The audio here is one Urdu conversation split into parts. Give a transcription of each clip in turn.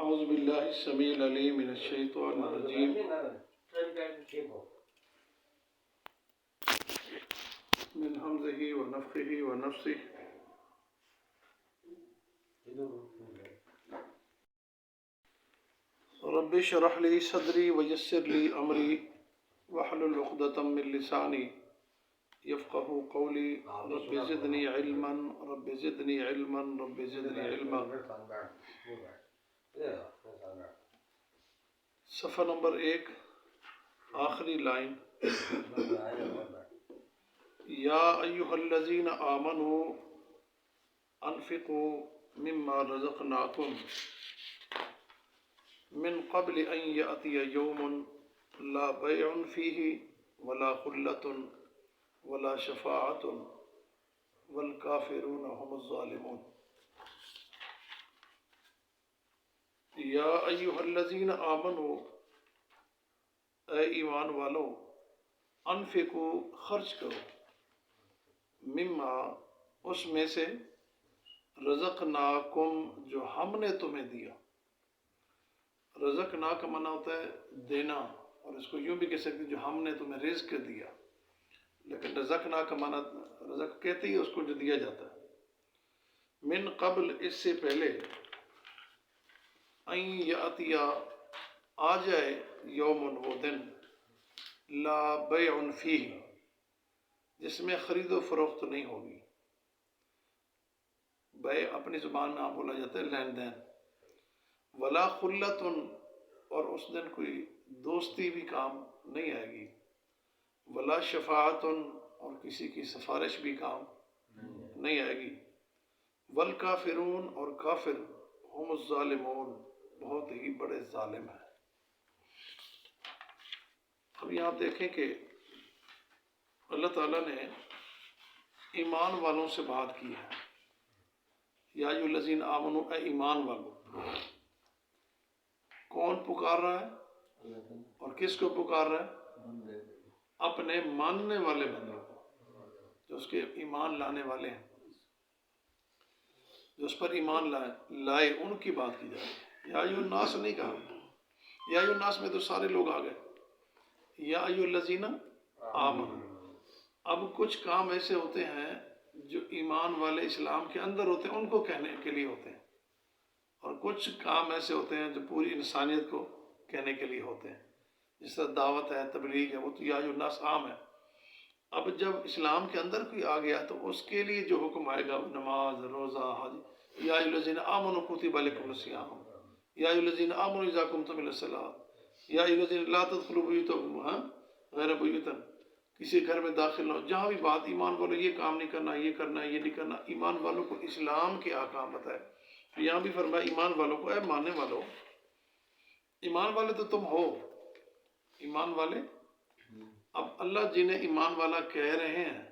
اعوذ باللہ السمیع العلیم من الشیطان الرجیم من حمزہ ونفخہ ونفثہ رب اشرح لی صدری ویسر لی امری واحلل عقدۃ من لسانی یفقہوا قولی رب زدنی علما رب زدنی علما رب زدنی علما۔ صفحہ نمبر 1 آخری لائن، یا ایہا الذین آمنوا انفقوا مما رزقناکم من قبل ان یأتی یوم لا بیع فیہ ولا خلۃ ولا شفاعۃ والکافرون هم الظالمون۔ یا ایہا الذین آمنوا، اے ایمان والو، انفقوا خرچ کرو، مما اس میں سے، رزقناکم جو ہم نے تمہیں دیا۔ رزقنا کا معنی ہوتا ہے دینا، اور اس کو یوں بھی کہہ سکتے جو ہم نے تمہیں رزق دیا، لیکن رزقنا کا معنی رزق کہتے ہی اس کو جو دیا جاتا ہے۔ من قبل، اس سے پہلے، ان یاتیا، آ جائے، یومن، وہ دن، لا بیع فیہ، جس میں خرید و فروخت نہیں ہوگی۔ بیع اپنی زبان میں بولا جاتا ہے لین دین۔ ولا خلۃ، اور اس دن کوئی دوستی بھی کام نہیں آئے گی۔ ولا شفاعت، اور کسی کی سفارش بھی کام نہیں آئے گی۔ والکافرون، اور کافر، ہم الظالمون، بہت ہی بڑے ظالم ہیں۔ اب یہاں دیکھیں کہ اللہ تعالیٰ نے ایمان والوں سے بات کی ہے۔ یا ایھا الذین آمنوا، اے ایمان والو۔ کون پکار رہا ہے اور کس کو پکار رہا ہے؟ اپنے ماننے والے بندوں کو، جو اس کے ایمان لانے والے ہیں، جو اس پر ایمان لائے، ان کی بات کی جائے۔ یا ایھا الناس نہیں کہا، یا ایھا الناس میں تو سارے لوگ آ گئے۔ یا ایھا الذین آمنوا، اب کچھ کام ایسے ہوتے ہیں جو ایمان والے اسلام کے اندر ہوتے ہیں، ان کو کہنے کے لیے ہوتے ہیں، اور کچھ کام ایسے ہوتے ہیں جو پوری انسانیت کو کہنے کے لیے ہوتے ہیں، جس طرح دعوت ہے، تبلیغ ہے، وہ تو یا ایھا الناس عام ہے۔ اب جب اسلام کے اندر کوئی آ گیا تو اس کے لیے جو حکم آئے گا، نماز، روزہ، حج۔ یا ایھا الذین آمنوا کتب علیکم الصیام، یا ایھا الذین آمنوا اذا قمتم الی الصلاۃ، یا ایھا الذین لا تدخلوا بیوتکم غیر بیوت، کسی گھر میں داخل نہ ہو۔ جہاں بھی بات ایمان والوں، یہ کام نہیں کرنا، یہ کرنا، یہ نہیں کرنا، ایمان والوں کو اسلام کے احکام بتائے۔ یہاں بھی فرمایا ایمان والوں کو، اے ماننے والوں، ایمان والے تو تم ہو، ایمان والے۔ اب اللہ جنہیں ایمان والا کہہ رہے ہیں،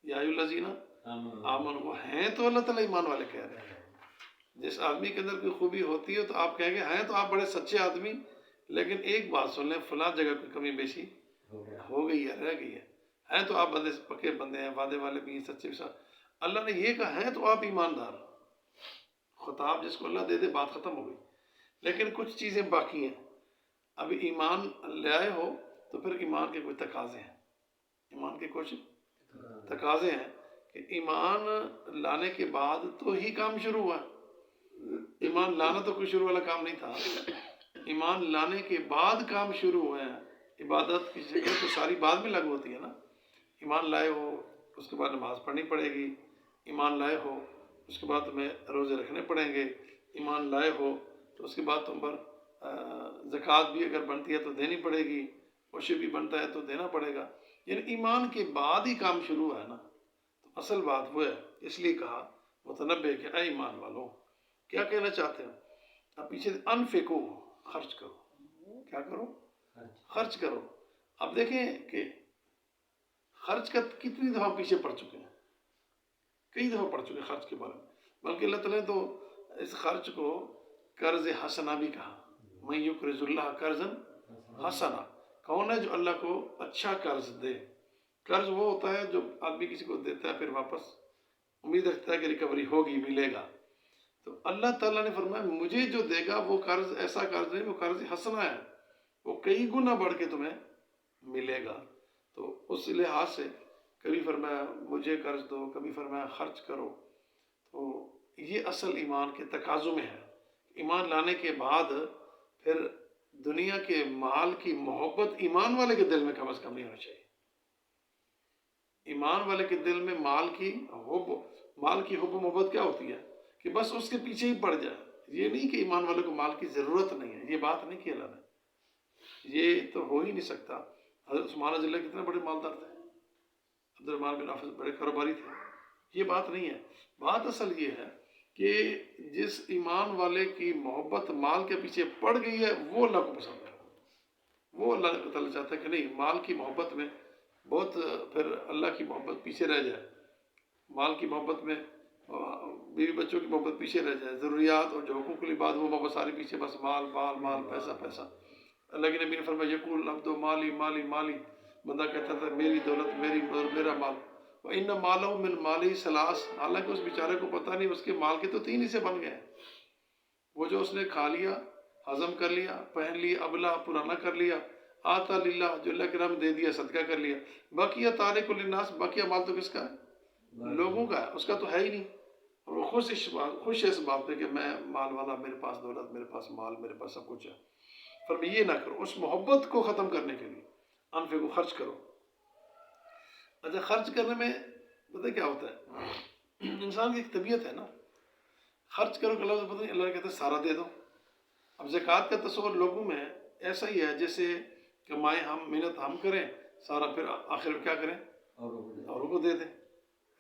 یا ایھا الذین آمنوا، وہ ہیں تو اللہ تعالیٰ ایمان والے کہہ رہے ہیں۔ جس آدمی کے اندر کوئی خوبی ہوتی ہے تو آپ کہیں گے ہیں تو آپ بڑے سچے آدمی، لیکن ایک بات سن لیں، فلاں جگہ کوئی کمی بیشی ہو گئی ہے، رہ گئی ہے۔ ہیں تو آپ بندے پکے بندے ہیں، وعدے والے بھی ہیں، سچے بھی ساتھ۔ اللہ نے یہ کہا ہیں تو آپ ایماندار۔ خطاب جس کو اللہ دے دے، بات ختم ہو گئی۔ لیکن کچھ چیزیں باقی ہیں۔ ابھی ایمان لائے ہو تو پھر ایمان کے کچھ تقاضے ہیں، ایمان کے کچھ تقاضے ہیں کہ ایمان لانے کے بعد تو ہی کام شروع ہوا۔ ایمان لانا تو کوئی شروع والا کام نہیں تھا، ایمان لانے کے بعد کام شروع ہوئے ہیں۔ عبادت کی جگہ تو ساری بعد میں لاگو ہوتی ہے نا۔ ایمان لائے ہو، اس کے بعد نماز پڑھنی پڑے گی۔ ایمان لائے ہو، اس کے بعد تمہیں روزے رکھنے پڑیں گے۔ ایمان لائے ہو تو اس کے بعد تم پر زکوٰۃ بھی اگر بنتی ہے تو دینی پڑے گی، عشر بھی بنتا ہے تو دینا پڑے گا۔ یعنی ایمان کے بعد ہی کام شروع ہے نا۔ تو اصل بات وہ ہے، اس لیے کہا متنبع کہ اے ایمان والو، کیا کہنا چاہتے ہیں؟ اب پیچھے انفقو، خرچ کرو۔ کیا کرو؟ خرچ کرو۔ اب دیکھیں کہ خرچ کا کتنی دفعہ پیچھے پڑ چکے ہیں، کئی دفعہ پڑ چکے ہیں خرچ کے بارے میں۔ بلکہ اللہ تعالیٰ نے تو اس خرچ کو قرض حسنہ بھی کہا، من یقرض اللہ قرضا حسنہ۔ کون ہے جو اللہ کو اچھا قرض دے؟ قرض وہ ہوتا ہے جو آدمی کسی کو دیتا ہے، پھر واپس امید رکھتا ہے کہ ریکوری ہوگی، ملے گا۔ تو اللہ تعالیٰ نے فرمایا مجھے جو دے گا وہ قرض ایسا قرض نہیں، وہ قرض حسنہ ہے، وہ کئی گنا بڑھ کے تمہیں ملے گا۔ تو اس لحاظ سے کبھی فرمایا مجھے قرض دو، کبھی فرمایا خرچ کرو۔ تو یہ اصل ایمان کے تقاضوں میں ہے۔ ایمان لانے کے بعد پھر دنیا کے مال کی محبت ایمان والے کے دل میں کم از کم نہیں ہونی چاہیے۔ ایمان والے کے دل میں مال کی حب و محبت کیا ہوتی ہے کہ بس اس کے پیچھے ہی پڑ جائے۔ یہ نہیں کہ ایمان والے کو مال کی ضرورت نہیں ہے، یہ بات نہیں کی اللہ نے، یہ تو ہو ہی نہیں سکتا۔ حضرت عثمان رضی اللہ کتنے بڑے مالدار تھے، عبدالرحمن بن عوف بڑے کاروباری تھے، یہ بات نہیں ہے۔ بات اصل یہ ہے کہ جس ایمان والے کی محبت مال کے پیچھے پڑ گئی ہے وہ اللہ کو پسند ہے، وہ اللہ تعالیٰ چاہتا ہے کہ نہیں مال کی محبت میں بہت پھر اللہ کی محبت پیچھے رہ جائے، مال کی محبت میں بیوی بچوں کی محبت پیچھے رہ جائے، ضروریات اور جو حقوق کی بات وہ محبت ساری پیچھے، بس مال مال مال پیسہ پیسہ۔ اللہ کے نبی نے فرمایا یقول العبد مالی مالی مالی، بندہ کہتا تھا میری دولت میری میرا مال، وَإِنَّ مَالَهُ مِنْ مَالِهِ ثَلَاث، حالانکہ اس بیچارے کو پتہ نہیں اس کے مال کے تو 3 حصے بن گئے ہیں۔ وہ جو اس نے کھا لیا، ہضم کر لیا، پہن لیا، ابلا پرانا کر لیا، آتا للہ جو اللہ کے نام دے دیا، صدقہ کر لیا، باقیہ تارک للناس، باقیہ مال تو کس کا ہے؟ لوگوں کا ہے، اس کا تو ہے ہی نہیں۔ اور وہ خوش ہے اس بات پہ کہ میں مال والا، میرے پاس دولت، میرے پاس مال، میرے پاس سب کچھ ہے۔ فرمایا یہ نہ کرو، اس محبت کو ختم کرنے کے لیے انفقوا خرچ کرو۔ اچھا خرچ کرنے میں پتہ کیا ہوتا ہے، انسان کی ایک طبیعت ہے نا، خرچ کرو کہ اللہ پتہ نہیں، اللہ کہتا ہے سارا دے دو۔ اب زکوٰۃ کا تصور لوگوں میں ایسا ہی ہے جیسے کمائیں ہم، محنت ہم کریں، سارا پھر آخر میں کیا کریں، اوروں کو دے دیں،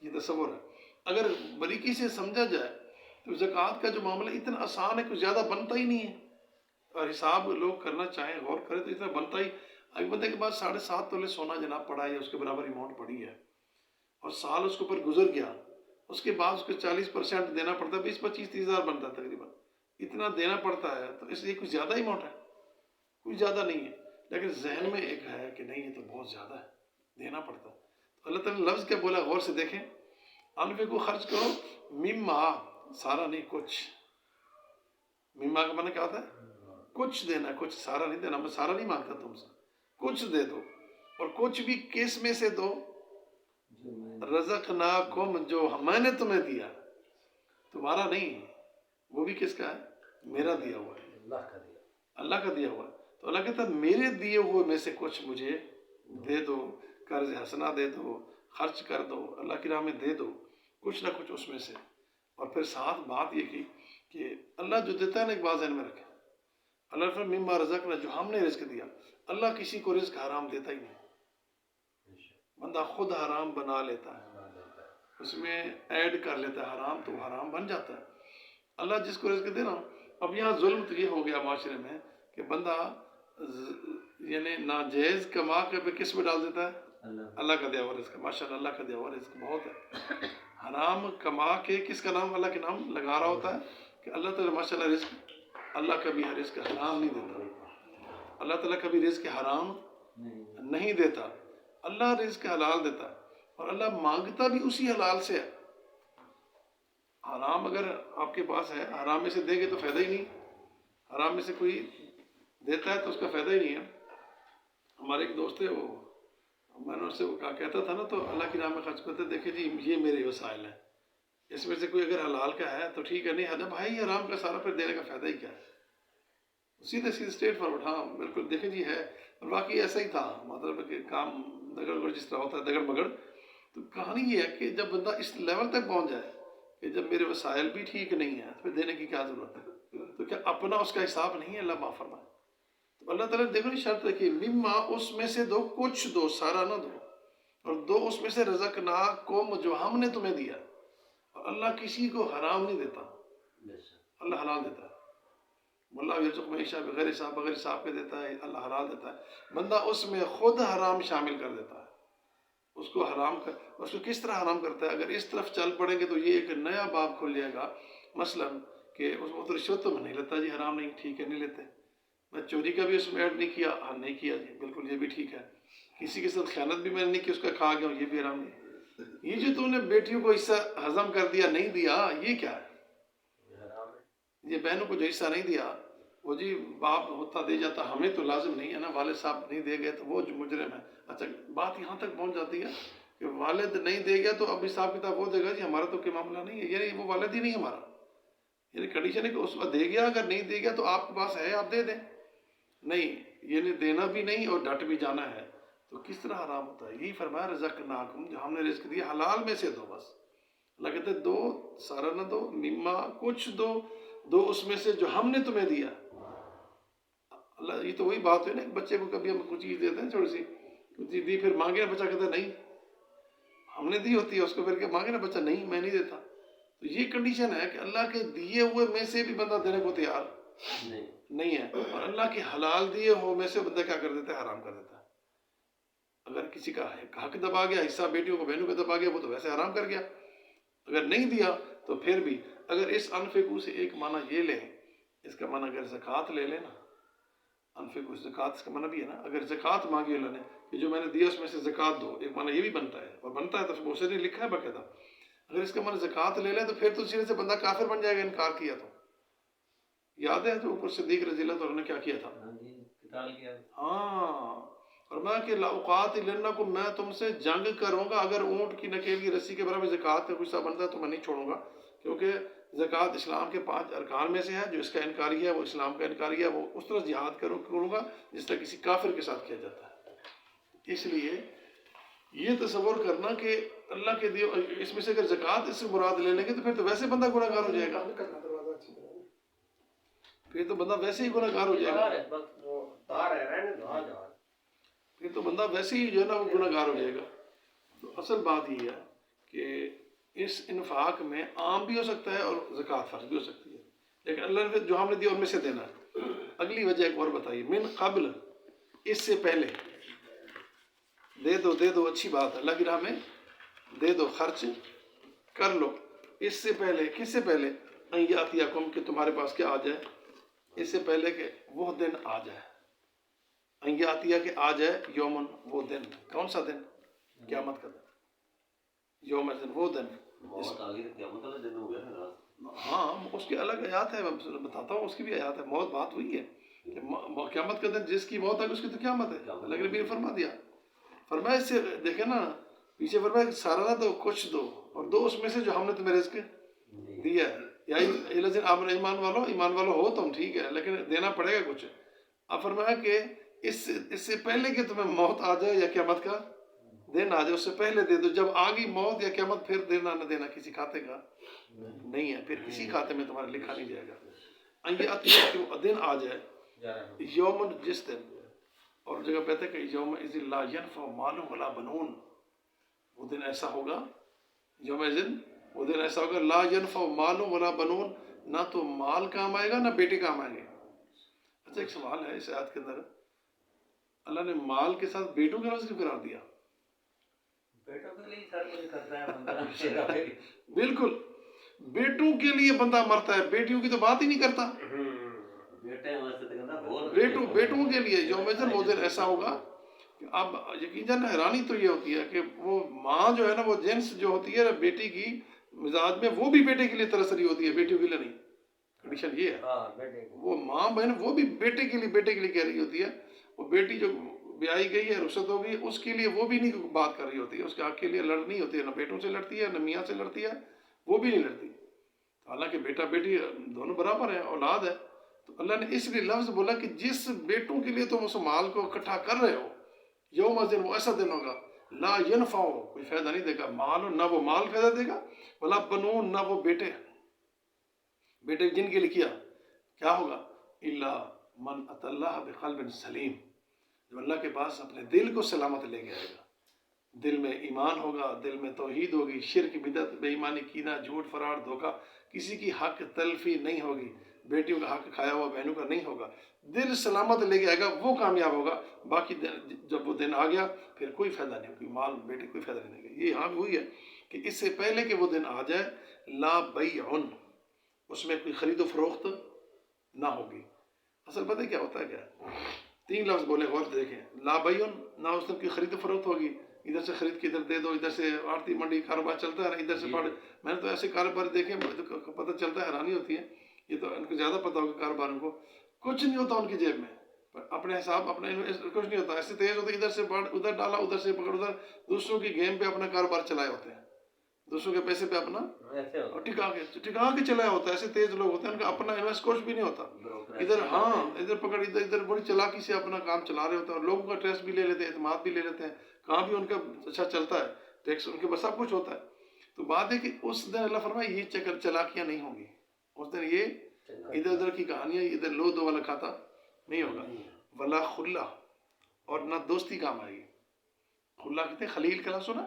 یہ تصور ہے۔ اگر باریکی سے سمجھا جائے تو زکوٰۃ کا جو معاملہ اتنا آسان ہے، کچھ زیادہ بنتا ہی نہیں ہے، اور حساب لوگ کرنا چاہیں غور کریں تو اتنا بنتا ہی، ایک بندے کے پاس 7.5 تولے سونا جناب پڑا ہے یا اس کے برابر اماؤنٹ پڑی ہے، اور سال اس کے اوپر گزر گیا، اس کے بعد اس کو 40% دینا پڑتا ہے، 20-25-30 ہزار بنتا ہے تقریباً، اتنا دینا پڑتا ہے، تو اس لیے کچھ زیادہ اماؤنٹ ہے، کچھ زیادہ نہیں ہے، لیکن ذہن میں ایک ہے کہ نہیں یہ تو بہت زیادہ ہے، دینا پڑتا ہے۔ تو اللہ تعالیٰ نے لفظ کیا بولا غور سے دیکھیں، انفقوا خرچ کرو، مما، سارا نہیں کچھ، مما کا معنی کیا ہوتا ہے؟ کچھ دینا، کچھ، سارا نہیں دینا، میں سارا نہیں مانگتا تم سے، کچھ دے دو، اور کچھ بھی کس میں سے دو، رزقناکم، جو میں نے تمہیں دیا، تمہارا نہیں، وہ بھی کس کا ہے؟ میرا دیا ہوا ہے، اللہ کا دیا ہوا ہے۔ تو اللہ کہتا ہے میرے دیے ہوئے میں سے کچھ مجھے دے دو، قرض حسنہ دے دو، خرچ کر دو، اللہ کی راہ میں دے دو، کچھ نہ کچھ اس میں سے۔ اور پھر ساتھ بات یہ کی کہ اللہ جو دیتا ہے نا، ایک بات ذہن میں رکھیں، اللہ نے فرمایا مما رزقنا، جو ہم نے رزق دیا، اللہ کسی کو رزق حرام دیتا ہی نہیں، بندہ خود حرام بنا لیتا ہے، اس میں ایڈ کر لیتا ہے حرام، تو حرام بن جاتا ہے۔ اللہ جس کو رزق دے رہا ہوں، اب یہاں ظلم تو یہ ہو گیا معاشرے میں کہ بندہ یعنی ناجائز کما کے پہ کس میں ڈال دیتا ہے؟ اللہ کا دیا ہوا رزق، ماشاءاللہ اللہ کا دیا ہوا رزق بہت ہے۔ حرام کما کے کس کا نام، اللہ کے نام لگا رہا ہوتا ہے کہ اللہ تعالیٰ ماشاءاللہ رزق، اللہ کبھی رزق حرام نہیں دیتا، اللہ تعالیٰ کبھی رزق حرام نہیں دیتا، اللہ رزق حلال دیتا ہے، اور اللہ مانگتا بھی اسی حلال سے ہے۔ حرام اگر آپ کے پاس ہے، حرام میں سے دیں گے تو فائدہ ہی نہیں، حرام میں سے کوئی دیتا ہے تو اس کا فائدہ ہی نہیں ہے۔ ہمارے ایک دوست ہے، وہ میں نے اس سے کہتا تھا نا، تو اللہ کی راہ میں خرچ کرتے، دیکھیں جی یہ میرے وسائل ہیں، اس میں سے کوئی اگر حلال کا ہے تو ٹھیک ہے، نہیں ہے بھائی حرام کا سارا، پھر دینے کا فائدہ ہی کیا ہے؟ سیدھے اسٹریٹ فارورڈ، ہاں بالکل، دیکھیں جی ہے، اور واقعی ایسا ہی تھا، مطلب کہ کام دگڑ مگڑ جس طرح ہوتا ہے، دگڑ مگڑ۔ تو کہانی یہ ہے کہ جب بندہ اس لیول تک پہنچ جائے کہ جب میرے وسائل بھی ٹھیک نہیں ہیں، پھر دینے کی کیا ضرورت ہے؟ تو کیا اپنا اس کا حساب نہیں ہے؟ اللہ معاف فرمائے۔ تو اللہ تعالیٰ نے دیکھو نہیں شرط رکھی، مما، اس میں سے دو، کچھ دو، سارا نہ دو، اور دو اس میں سے رزقناکم، جو ہم نے تمہیں دیا۔ اور اللہ کسی کو حرام نہیں دیتا، اللہ حلال دیتا ہے۔ واللہ یرزق من یشاء بغیر حساب، بغیر حساب کے دیتا ہے، اللہ حلال دیتا ہے۔ بندہ اس میں خود حرام شامل کر دیتا ہے، اس کو حرام کر، اس کو کس طرح حرام کرتا ہے؟ اگر اس طرف چل پڑیں گے تو یہ ایک نیا باب کھل جائے گا، مثلاً کہ اس وقت رشوت تو میں نہیں لیتا جی، حرام نہیں، ٹھیک ہے نہیں لیتے، میں چوری کا بھی اس میں ایڈ نہیں کیا، ہاں نہیں کیا جی، بالکل یہ بھی ٹھیک ہے، کسی کے ساتھ خیانت بھی میں نے نہیں کی، اس کا کھا گیا ہوں، یہ بھی حرام نہیں۔ یہ جو تم نے بیٹیوں کو حصہ ہضم کر دیا، نہیں دیا، یہ کیا ہے؟ یہ بہنوں کو جو حصہ نہیں دیا وہ جی باپ ہوتا دے جاتا، ہمیں تو لازم نہیں ہے نا، والد صاحب نہیں دے گئے تو وہ جو مجرم ہے۔ اچھا بات یہاں تک پہنچ جاتی ہے کہ والد نہیں دے گیا تو اب حساب کتاب وہ دے گا، جی ہمارا تو کوئی معاملہ نہیں ہے، یعنی وہ والد ہی نہیں ہمارا، یعنی کنڈیشن ہے کہ اس وقت دے گیا، اگر نہیں دے گیا تو آپ کے پاس ہے آپ دے دیں، نہیں یعنی دینا بھی نہیں اور ڈٹ بھی جانا ہے تو کس طرح حرام ہوتا ہے؟ یہی فرمایا رزقناکم، جو ہم نے رزق دیا حلال میں سے دو، بس اللہ کہتے ہیں دو سارا نہ دو، مما کچھ دو، دو اس میں سے جو ہم نے تمہیں دیا۔ اللہ یہ تو وہی بات ہے نا، ایک بچے کو کبھی ہم کچھ چیز دیتے ہیں چھوٹی سی، کچھ چیز دی پھر مانگے نا بچہ کہتا ہے نہیں، ہم نے دی ہوتی ہے اس کو، پھر کہ مانگے نا بچہ نہیں میں نہیں دیتا، تو یہ کنڈیشن ہے کہ اللہ کے دیے ہوئے میں سے بھی بندہ دینے کو تیار نہیں ہے، اور اللہ کے حلال دیے ہوئے میں سے بندہ کیا کر دیتا ہے؟ حرام کر دیتا ہے۔ اگر کسی کا حق دبا گیا، حصہ بیٹیوں کو بہنوں کو دبا گیا، وہ تو ویسے حرام کر گیا، اگر نہیں دیا تو پھر بھی اگر اس انفقو سے ایک معنی یہ لیں، اس کا معنی اگر زکوٰۃ لے لیں نا، انفقو زکوٰۃ اس کا معنی بھی ہے نا، اگر زکوٰۃ مانگی اللہ نے کہ جو میں نے دیا اس میں سے زکوٰۃ دو، ایک معنی یہ بھی بنتا ہے، اور بنتا ہے تو بہت سے نے لکھا ہے باقاعدہ، اگر اس کا معنی زکوٰۃ لے لیں تو پھر تو سیدھے سے بندہ کافر بن جائے گا انکار کیا تو۔ یاد ہے جو اوپر صدیق رضی اللہ تعالیٰ نے کیا کیا تھا؟ ہاں، فرمایا کہ لأقاتلنکم، میں تم سے جنگ کروں گا، اگر اونٹ کی نکیل کی رسی کے برابر زکوٰۃ کا کچھ حصہ بنتا ہے تو میں نہیں چھوڑوں گا، کیونکہ زکوٰۃ اسلام کے 5 ارکان میں سے ہے، جو اس کا انکاری ہے وہ اسلام کا انکاری ہے، وہ اس طرح جہاد کروں گا جس طرح کسی کافر کے ساتھ کیا جاتا ہے۔ اس لیے یہ تصور کرنا کہ اللہ کے دیے اس میں سے اگر زکوٰۃ اس سے مراد لے لیں گے تو پھر تو ویسے بندہ گناہ گار ہو جائے گا، پھر تو بندہ ویسے ہی گناہ گار ہو جائے گا، پھر تو بندہ ویسے ہی جو ہے نا وہ گناہ گار ہو جائے گا۔ تو اصل بات یہ ہے کہ اس انفاق میں عام بھی ہو سکتا ہے اور زکوٰۃ فرض بھی ہو سکتی ہے، لیکن اللہ نے جو ہم نے دیا ان میں سے دینا ہے۔ اگلی وجہ ایک اور بتائیے، من قبل، اس سے پہلے، دے دو اچھی بات ہے، اللہ کی راہ میں دے دو، خرچ کر لو، اس سے پہلے، کس سے پہلے؟ ان یاتیکم، کہ تمہارے پاس کیا آ جائے، اس سے پہلے کہ وہ دن آ جائے، ان یاتیہ کہ آ جائے، یومن، وہ دن، کون سا دن؟ قیامت کا دن، یوم دن، وہ دن، ہاں اس کی الگ آیات ہے، میں بتاتا ہوں، اس کی بھی آیات ہے، موت بات ہوئی ہے کہ قیامت کا دن جس کی موت ہے اس کی تو قیامت ہے، اللہ کے نبی نے فرما دیا، فرمایا اس سے دیکھیں نا پیچھے فرمایا کہ سارا نہ دو، کچھ دو، اور دو اس میں سے جو ہم نے تمہیں رزق دیا ہے، یا ایمان والو ہو تم، ٹھیک ہے، لیکن دینا پڑے گا کچھ۔ اب فرمایا کہ اس سے پہلے کہ تمہیں موت آ جائے یا قیامت کا دن آ جائے، اس سے پہلے دے دو، جب آ گئی موت یا قیامت پھر دینا نہ دینا کسی کھاتے کا نہیں ہے، پھر کسی کھاتے میں تمہارا لکھا نہیں جائے گا۔ یہ عطیہ کہ وہ دن آ جائے، یومن، جس دن، اور جگہ کہتے ہیں کہ یوم اذ لا ینفع مال ولا بنون، وہ دن ایسا ہوگا، یوم اذن، وہ دن ایسا ہوگا، لا ینفع مال ولا بنون، نہ تو مال کام آئے گا نہ بیٹے کام آئیں گے۔ اچھا ایک سوال ہے اس آیت کے اندر، اللہ نے مال کے ساتھ بیٹوں کا لفظ کیوں قرار دیا؟ بیٹوں کے لیے سر کچھ کرتا ہے بندہ، بالکل، بیٹوں کے لیے بندہ مرتا ہے، بیٹیوں کی تو بات ہی نہیں کرتا، بیٹوں کے لیے یوم اذن، وہ دن ایسا ہوگا کہ اب یقیناً حیرانی تو یہ ہوتی ہے کہ وہ ماں جو ہے نا، وہ جنس جو ہوتی ہے بیٹی کی مزاج میں، وہ بھی بیٹے کے لیے ترس رہی ہوتی ہے، بیٹیوں کے لیے نہیں، کنڈیشن یہ ہے، وہ ماں بہن وہ بھی بیٹے کے لیے کہہ رہی ہوتی ہے، وہ بیٹی جو بیائی گئی ہے، رخصت ہو گئی، اس کے لیے وہ بھی نہیں بات کر رہی ہوتی ہے، اس کے حق کے لیے لڑنی ہوتی ہے، نہ بیٹوں سے لڑتی ہے نہ میاں سے لڑتی ہے، وہ بھی نہیں لڑتی، حالانکہ بیٹا بیٹی دونوں برابر ہیں، اولاد ہے، تو اللہ نے اس لیے لفظ بولا کہ جس بیٹوں کے لیے تم اس مال کو اکٹھا کر رہے ہو، یوم دن، وہ ایسا دن ہوگا، لا ینفع، کوئی فائدہ نہیں دے گا، مال، نہ وہ مال فائدہ دے گا، ولا بنون، نہ وہ بیٹے جن کے لیے کیا ہوگا، الا من اتى اللہ بقلب سلیم، جو اللہ کے پاس اپنے دل کو سلامت لے کے آئے گا، دل میں ایمان ہوگا، دل میں توحید ہوگی، شرک، بدعت، بے ایمانی، کینہ، جھوٹ، فرار، دھوکہ، کسی کی حق تلفی نہیں ہوگی، بیٹیوں کا حق کھایا ہوا بہنوں کا نہیں ہوگا، دل سلامت لے کے آئے گا، وہ کامیاب ہوگا، باقی جب وہ دن آ گیا پھر کوئی فائدہ نہیں ہوگی، مال بیٹے کوئی فائدہ نہیں دے گا۔ یہ یہاں بھی ہوئی ہے کہ اس سے پہلے کہ وہ دن آ جائے، لا بیع، اس میں کوئی خرید و فروخت نہ ہوگی۔ اصل پتہ کیا ہوتا ہے، کیا 3 لفظ بولے، غور سے دیکھیں، لا بیع، نہ اس دن کی خرید و فروخت ہوگی، ادھر سے خرید کے ادھر دے دو، ادھر سے آڑتی منڈی کاروبار چلتا ہے نا، ادھر سے پڑھ، میں نے تو ایسے کاروبار دیکھے پتہ چلتا ہے، حیرانی ہوتی ہے یہ تو ان کو زیادہ پتہ ہوگا کاروباروں کو، کچھ نہیں ہوتا ان کی جیب میں، اپنے حساب اپنے کچھ نہیں ہوتا، ایسے تیز ہوتے ادھر سے ادھر ڈالا ادھر سے پکڑ ادھر، دوسروں کی گیم پہ اپنا کاروبار چلائے ہوتے ہیں، دوسروں کے پیسے پہ اپنا ٹکا کے چلایا ہوتا ہے، ایسے تیز لوگ ہوتے ہیں ان کا اپنا انویسٹ کچھ بھی نہیں ہوتا، ادھر ادھر پکڑ ادھر بڑی چلاکی سے اپنا کام چلا رہے ہوتے ہیں، اور لوگوں کا ٹیکس بھی لے لیتے ہیں، اعتماد بھی لے لیتے ہیں، کہاں بھی ان کا اچھا چلتا ہے ٹیکس، ان کے پاس سب کچھ ہوتا ہے۔ تو بات ہے کہ اس دن اللہ فرمائے یہ چلاکیاں نہیں ہوں گی، اس دن یہ ادھر ادھر کی کہانیاں ادھر لو دو والا کھاتا نہیں ہوگا، ولا خلا، اور نہ دوستی کام آئے گی۔ خلا کہتے ہیں خلیل کا، سنا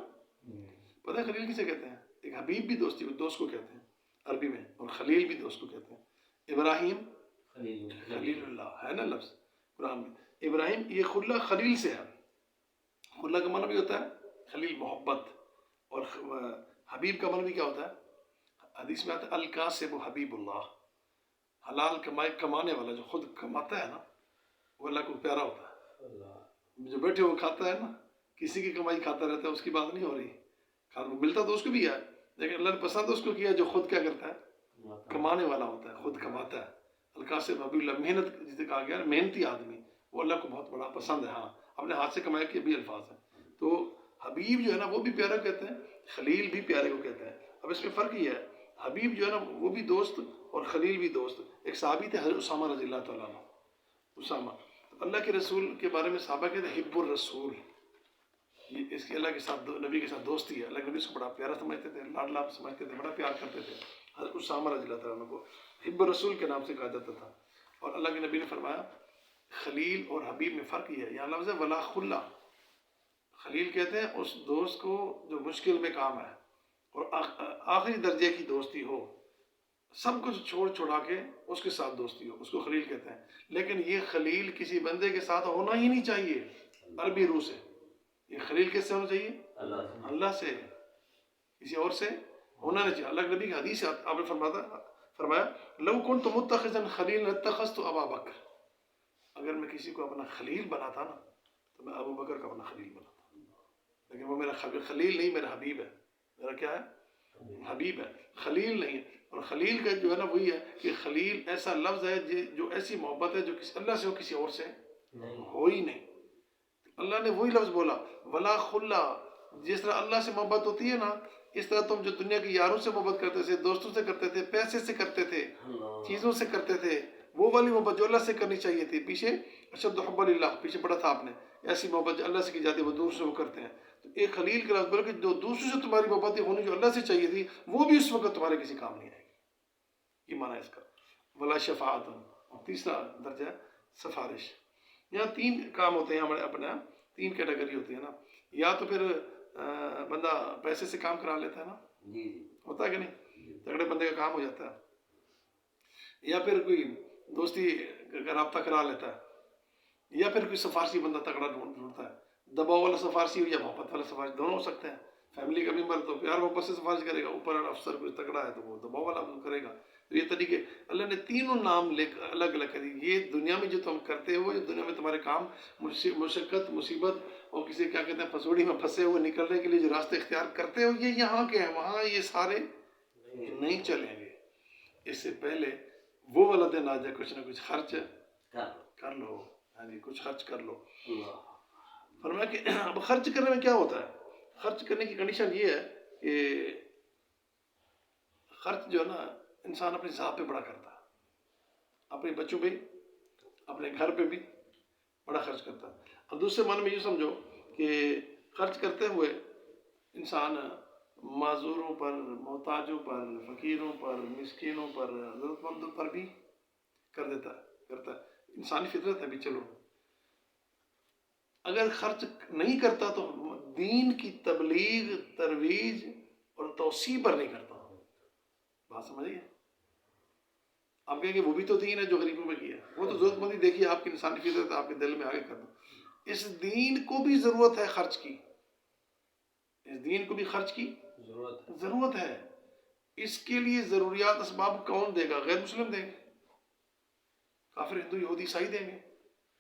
پتہ ہے خلیل کسے کہتے ہیں؟ ایک حبیب بھی دوست کو کہتے ہیں عربی میں، اور خلیل بھی دوست کو کہتے ہیں۔ ابراہیم خلیل اللہ ہے نا لفظ قرآن میں، ابراہیم یہ خلا خلیل سے ہے، خلا کا معنی بھی ہوتا ہے خلیل محبت، اور حبیب کا معنی بھی کیا ہوتا ہے؟ حدیث میں آتا ہے الکاسب حبیب اللہ، حلال کمانے والا جو خود کماتا ہے نا وہ اللہ کو پیارا ہوتا ہے، جو بیٹھے وہ کھاتا ہے نا، کسی کی کمائی کھاتا رہتا ہے، اس کی بات نہیں ہو رہی، ملتا تو اس کو بھی ہے لیکن اللہ نے پسند اس کو کیا جو خود کیا کرتا ہے، کمانے والا ہوتا ہے، خود کماتا ہے۔ الکاسب حبیب اللہ، محنت جسے کہا گیا محنتی آدمی، وہ اللہ کو بہت بڑا پسند ہے، ہاں اپنے ہاتھ سے کمائے کے بھی الفاظ ہیں۔ تو حبیب جو ہے نا وہ بھی پیارا کہتے ہیں، خلیل بھی پیارے کو کہتے ہیں۔ اب اس میں فرق یہ ہے، حبیب جو ہے نا وہ بھی دوست اور خلیل بھی دوست۔ ایک صحابی تھے حضرت اسامہ رضی اللہ تعالیٰ عنہ، اسامہ، اللہ کے رسول کے بارے میں صحابہ کہتے ہیں حب الرسول، یہ اس کی اللہ کے ساتھ نبی کے ساتھ دوستی ہے، اللہ کے نبی اس کو بڑا پیارا سمجھتے تھے، لاڈلا سمجھتے تھے، بڑا پیار کرتے تھے۔ حضرت اسامہ رضی اللہ تعالیٰ عنہ کو حب الرسول کے نام سے کہا جاتا تھا۔ اور اللہ کے نبی نے فرمایا خلیل اور حبیب میں فرق یہ ہے، یہاں لفظ ہے ولا خلا، خلیل کہتے ہیں اس دوست کو جو مشکل میں کام ہے اور آخری درجے کی دوستی ہو، سب کچھ چھوڑ چھڑا کے اس کے ساتھ دوستی ہو، اس کو خلیل کہتے ہیں۔ لیکن یہ خلیل کسی بندے کے ساتھ ہونا ہی نہیں چاہیے عربی روح سے، یہ خلیل کس سے ہونا چاہیے؟ اللہ سے، کسی اور سے ہونا نہیں چاہیے۔ اللہ کے نبی کی حدیث آپ نے فرمایا لو کنت متخذا خلیلا لاتخذت ابا بکر، اگر میں کسی کو اپنا خلیل بناتا نا تو میں ابو بکر کا اپنا خلیل بناتا، لیکن وہ میرا خلیل نہیں، میرا حبیب ہے، میرا کیا ہے؟ حبیب ہے، خلیل نہیں ہے۔ اور خلیل کا جو ہے نا وہی ہے کہ خلیل ایسا لفظ ہے جو ایسی محبت ہے جو کسی اللہ سے ہو، کسی اور سے ہو ہی نہیں۔ اللہ نے وہی لفظ بولا ولا خلا، جس طرح اللہ سے محبت ہوتی ہے نا، اس طرح تم جو دنیا کی یاروں سے محبت کرتے تھے، دوستوں سے کرتے تھے، پیسے سے کرتے تھے، چیزوں سے کرتے تھے، وہ والی محبت جو اللہ سے کرنی چاہیے تھی، پیچھے اشد حب اللہ پیچھے پڑا تھا آپ نے، ایسی محبت جو اللہ سے کی جاتی ہے وہ دوسروں سے وہ کرتے ہیں۔ تو ایک خلیل کے لفظ بولا کہ جو دوسروں سے تمہاری محبت ہونی جو اللہ سے چاہیے تھی وہ بھی اس وقت تمہارے کسی کام نہیں آئے گی، یہ معنی ہے اس کا۔ ولا شفاعت، تیسرا درجہ ہے سفارش۔ یہاں تین کام ہوتے ہیں ہمارے اپنے، تین کیٹیگری ہوتی ہے نا، یا تو پھر بندہ پیسے سے کام کرا لیتا ہے نا، ہوتا ہے کہ نہیں، تگڑے بندے کا کام ہو جاتا ہے، یا پھر کوئی دوستی کا رابطہ کرا لیتا ہے، یا پھر کوئی سفارشی بندہ تگڑا ڈھونڈتا ہے، دباؤ والا سفارشی ہو یا محبت والا سفارشی، دونوں ہو سکتے ہیں۔ فیملی کا ممبر تو پیار محبت سے سفارش کرے گا، اوپر افسر کوئی تگڑا ہے تو وہ دباؤ والا کرے گا۔ تو یہ طریقے اللہ نے تینوں نام لے کر الگ الگ کر دی، یہ دنیا میں جو تم کرتے ہو، یہ دنیا میں تمہارے کام مشقت مصیبت اور کسی کیا کہتے ہیں پسوڑی میں پھنسے ہوئے نکلنے کے لیے جو راستے اختیار کرتے ہو، یہ یہاں کے ہیں، وہاں یہ سارے نہیں چلیں گے۔ اس سے پہلے وہ والا دن آ جائے کچھ نہ کچھ خرچ کر لو، یعنی کچھ خرچ کر لو۔ فرمایا کہ اب خرچ کرنے میں کیا ہوتا ہے، خرچ کرنے کی کنڈیشن یہ ہے کہ خرچ جو ہے نا انسان اپنی ذات پہ بڑا کرتا ہے، اپنے بچوں پہ، اپنے گھر پہ بھی بڑا خرچ کرتا ہے۔ اب دوسرے معنی میں یہ سمجھو کہ خرچ کرتے ہوئے انسان معذوروں پر، محتاجوں پر، فقیروں پر، مسکینوں پر، ضرورت مندوں پر بھی کرتا ہے، انسانی فطرت ہے بھی۔ چلو اگر خرچ نہیں کرتا تو دین کی تبلیغ، ترویج اور توسیع پر نہیں کرتا، بات سمجھیے؟ آپ کہیں گے وہ بھی تو دین ہے جو غریبوں میں کیا، وہ تو ضرورت مندی دیکھیے آپ کی انسانی فطرت آپ کے دل میں آگے کر دو۔ اس دین کو بھی ضرورت ہے خرچ کی، اس دین کو بھی خرچ کی ضرورت ہے۔ اس کے لیے ضروریات اسباب کون دے گا؟ غیر مسلم دیں گے، کافر ہندو یہودی عیسائی دیں گے،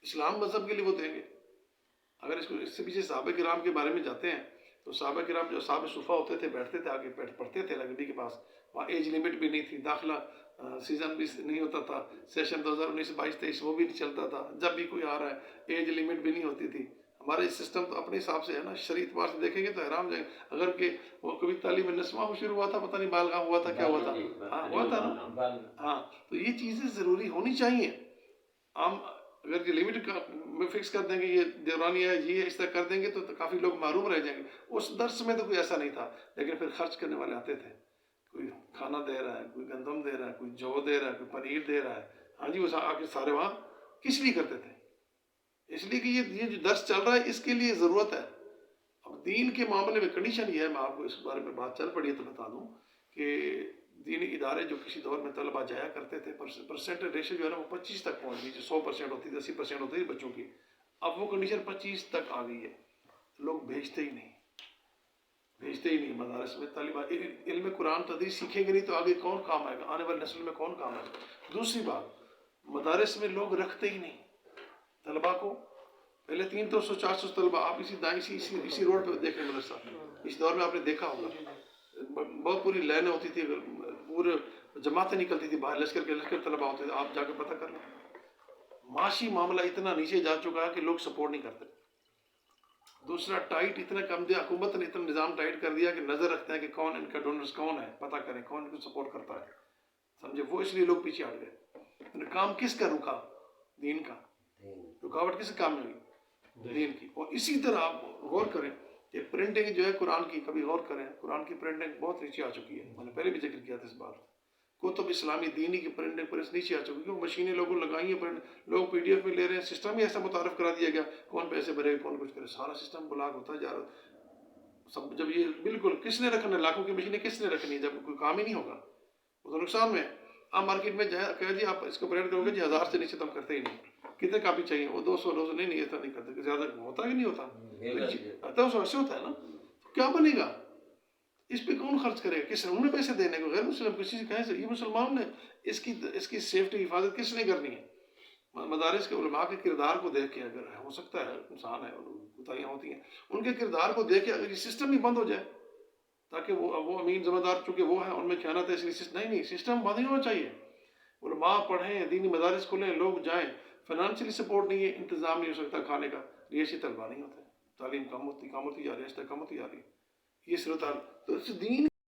اسلام مذہب کے لیے وہ دیں گے۔ اگر اس سے پیچھے صحابہ کرام کے بارے میں جاتے ہیں تو صحابہ کرام جو اصحاب صفہ ہوتے تھے، بیٹھتے تھے آگے، پڑھتے تھے نبی کے پاس، وہاں ایج لمٹ بھی نہیں تھی، داخلہ سیزن بھی نہیں ہوتا تھا، سیشن 2019-22-23 وہ بھی نہیں چلتا تھا، جب بھی کوئی آ رہا ہے ایج لمٹ بھی نہیں ہوتی تھی. ہمارے سسٹم تو اپنے حساب سے ہے نا، شرعی اعتبار سے دیکھیں گے تو حیران جائیں گے. اگر کہ وہ کبھی تعلیم نسواں وہ شروع ہوا تھا، پتہ نہیں بالغاہ ہوا تھا، کیا ہوا تھا؟ ہاں ہوا تھا نا. ہاں تو یہ چیزیں ضروری ہونی چاہیے. ہم اگر یہ لمٹ میں فکس کر دیں گے، یہ دورانی ہے، یہ اس طرح کر دیں گے تو کافی لوگ محروم رہ جائیں گے. اس درس میں تو کوئی ایسا نہیں تھا، لیکن پھر خرچ کرنے والے آتے تھے. کوئی کھانا دے رہا ہے، کوئی گندم دے رہا ہے، کوئی جو دے رہا ہے، کوئی پنیر دے رہا ہے. ہاں جی، وہ آ کے سارے وہاں کس لیے کرتے تھے؟ اس لیے کہ یہ جو درس چل رہا ہے اس کے لیے ضرورت ہے. اب دین کے معاملے میں کنڈیشن یہ ہے، میں آپ کو اس بارے میں بات چل پڑی ہے تو بتا دوں کہ دینی ادارے جو کسی دور میں طلبہ جایا کرتے تھے، پرسنٹ ریشو جو ہے نا وہ 25 تک پہنچ گئی. جو 100% ہوتی تھی، 80% ہوتی تھی بچوں کی، اب وہ کنڈیشن 25 تک آ گئی ہے. لوگ بھیجتے ہی نہیں مدارس میں. طالبہ علم قرآن تدریس سیکھیں گے نہیں تو آگے کون کام آئے گا؟ آنے والی نسل میں کون کام آئے گا؟ دوسری بات، مدارس میں لوگ رکھتے ہی نہیں طلبہ کو. پہلے 300-400 طلبہ، آپ اسی روڈ پہ دیکھیں مدرسہ، اس دور میں آپ نے دیکھا ہوگا بہت پوری لائنیں ہوتی تھی، پورے جماعتیں نکلتی تھی باہر، لشکر طلبہ ہوتے تھے. آپ جا کے پتہ کر لیں. معاشی معاملہ اتنا نیچے جا چکا ہے کہ لوگ سپورٹ نہیں کرتے. دوسرا، ٹائٹ اتنا کم دیا حکومت نے، اتنا نظام ٹائٹ کر دیا کہ نظر رکھتے ہیں کہ کون ان کا ڈونرز کون ہے، پتہ کریں کون ان کو سپورٹ کرتا ہے. سمجھے؟ وہ اس لیے لوگ پیچھے ہٹ گئے. کام کس کا رکا؟ دین کا. رکاوٹ کس کام میں ہوئی؟ دین کی. اور اسی طرح آپ غور کریں کہ پرنٹنگ جو ہے قرآن کی، کبھی غور کریں، قرآن کی پرنٹنگ بہت نیچے آ چکی ہے. میں نے پہلے بھی ذکر کیا تھا اس بات. کتب اسلامی دینی کی پرنٹنگ پر نیچے آ چکی، کیونکہ مشینیں لوگوں نے لگائی ہیں، لوگ پی ڈی ایف میں لے رہے ہیں. سسٹم ہی ایسا متعارف کرا دیا گیا، کون پیسے بھرے، کون کچھ کرے، سارا سسٹم بلاک ہوتا جا رہا. سب جب یہ بالکل کس نے رکھنا، لاکھوں کی مشینیں کس نے رکھنی ہے جب کوئی کام ہی نہیں ہوگا؟ وہ تو نقصان میں. آپ مارکیٹ میں جائیں کہ جی آپ اس کو پرنٹ کرو گے جی 1000 سے نیچے تو ہم کرتے ہی نہیں. کتنے کاپی چاہیے؟ وہ 200 نہیں ایسا نہیں کرتے. زیادہ ہوتا کہ نہیں ہوتا؟ 200 ہوتا ہے نا. کیا بنے گا؟ اس پہ کون خرچ کرے گا؟ کس نے؟ انہوں نے پیسے دینے کو، غیر مسلم کسی سے کہیں سے. یہ مسلمان نے اس کی سیفٹی حفاظت کس نے کرنی ہے؟ مدارس کے علماء کے کردار کو دیکھ کے، اگر ہو سکتا ہے انسان ہے، کوتاہیاں ہوتی ہیں، ان کے کردار کو دیکھ کے اگر یہ سسٹم ہی بند ہو جائے، تاکہ وہ امین ذمہ دار چونکہ وہ ہیں، ان میں خیانت ہے، اس لیے نہیں، سسٹم بند نہیں ہونا چاہیے. علماء پڑھیں، دینی مدارس کھلیں، لوگ جائیں. فائنانشلی سپورٹ نہیں ہے، انتظام نہیں ہو سکتا کھانے کا، رہائشی طلبہ نہیں ہوتے، تعلیم کم ہوتی جا رہی ہے، کم ہوتی جا رہی ہے. یہ صورت حال تو اس دین